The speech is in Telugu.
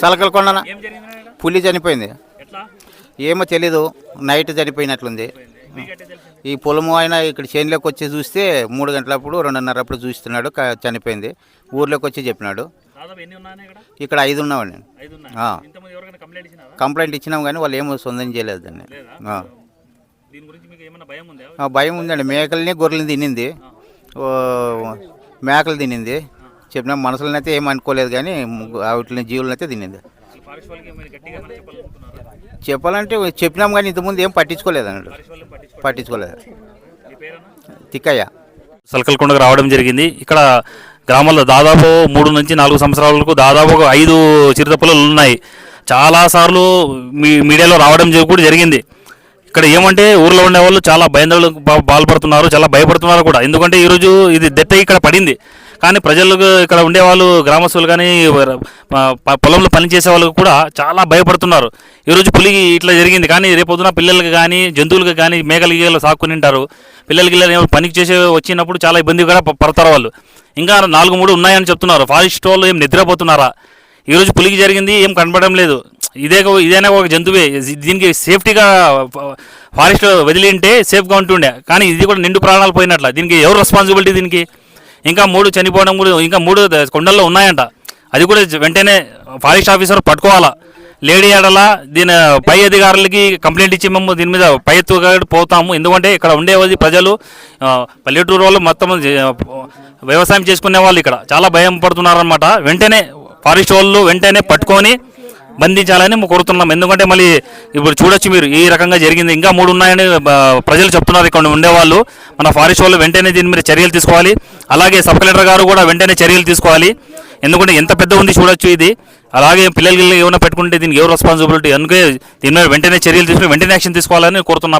సలకలకొండన పులి చనిపోయింది. ఏమో తెలీదు, నైట్ చనిపోయినట్లుంది. ఈ పొలము ఆయన ఇక్కడ చేనులోకి వచ్చి చూస్తే 3 గంటలప్పుడు 2:30 అప్పుడు చూస్తున్నాడు చనిపోయింది. ఊర్లోకి వచ్చి చెప్పినాడు. ఇక్కడ 5 ఉన్నామండి. కంప్లైంట్ ఇచ్చినాం కానీ వాళ్ళు ఏమో సొంతం చేయలేదు దాన్ని. భయం ఉందండి. మేకల్ని గొర్రెల్ని తినింది, మేకలు తినింది. చెప్పిన మనుషులని అయితే ఏం అనుకోలేదు కానీ వాటిని జీవులను అయితే తినింది. చెప్పాలంటే చెప్పినాం కానీ ఇంతకుముందు ఏం పట్టించుకోలేదు అన్నాడు. పట్టించుకోలేదు. తిక్కయ్య సలకలకొండకు రావడం జరిగింది. ఇక్కడ గ్రామాల్లో దాదాపు 3 నుంచి 4 సంవత్సరాల వరకు దాదాపు 5 చిరుత పులులు ఉన్నాయి. చాలాసార్లు మీడియాలో రావడం కూడా జరిగింది. ఇక్కడ ఏమంటే ఊర్లో ఉండే వాళ్ళు చాలా భయాందోళనకు పాల్పడుతున్నారు, చాలా భయపడుతున్నారు కూడా. ఎందుకంటే ఈరోజు ఇది దెట్ట ఇక్కడ పడింది, కానీ ప్రజలకు ఇక్కడ ఉండేవాళ్ళు గ్రామస్తులు కానీ పొలంలో పనిచేసే వాళ్ళు కూడా చాలా భయపడుతున్నారు. ఈరోజు పులి ఇట్లా జరిగింది, కానీ రేపొద్దున పిల్లలకి కానీ జంతువులకు కానీ మేకలు గీగలు సాక్కుని ఉంటారు. పిల్లలకి పనికి చేసే వచ్చినప్పుడు చాలా ఇబ్బంది కూడా పడతారు వాళ్ళు. ఇంకా 4-3 ఉన్నాయని చెప్తున్నారు. ఫారెస్ట్ వాళ్ళు ఏం నిద్రపోతున్నారా? ఈరోజు పులికి జరిగింది, ఏం కనపడడం లేదు. ఇదేనా ఒక జంతువే, దీనికి సేఫ్టీగా ఫారెస్ట్ వదిలింటే సేఫ్గా ఉంటుండే, కానీ ఇది కూడా నిండు ప్రాణాలు పోయినట్ల. దీనికి ఎవరు రెస్పాన్సిబిలిటీ? దీనికి ఇంకా 3 చనిపోవడం కూడా, ఇంకా 3 కొండల్లో ఉన్నాయంట. అది కూడా వెంటనే ఫారెస్ట్ ఆఫీసర్ పట్టుకోవాలా. లేడీ ఆడలా దీని పై అధికారులకి కంప్లైంట్ ఇచ్చి మేము దీని మీద పై ఎత్తుగా పోతాము. ఎందుకంటే ఇక్కడ ఉండేది ప్రజలు, పల్లెటూరు వాళ్ళు మొత్తం వ్యవసాయం చేసుకునే వాళ్ళు ఇక్కడ చాలా భయం పడుతున్నారనమాట. వెంటనే ఫారెస్ట్ వాళ్ళు వెంటనే పట్టుకొని బంధించాలని కోరుతున్నాం. ఎందుకంటే మళ్ళీ ఇప్పుడు చూడొచ్చు మీరు ఈ రకంగా జరిగింది. ఇంకా 3 ఉన్నాయని ప్రజలు చెప్తున్నారు ఇక్కడ ఉండేవాళ్ళు. మన ఫారెస్ట్ వాళ్ళు వెంటనే దీని మీద చర్యలు తీసుకోవాలి. అలాగే సబ్ కలెక్టర్ గారు కూడా వెంటనే చర్యలు తీసుకోవాలి. ఎందుకంటే ఎంత పెద్ద ఉంది చూడొచ్చు ఇది. అలాగే పిల్లలకి ఏమైనా పెట్టుకుంటే దీనికి ఎవరు రెస్పాన్సిబిలిటీ? అందుకే దీని మీద వెంటనే చర్యలు తీసుకుని వెంటనే యాక్షన్ తీసుకోవాలని కోరుతున్నాం.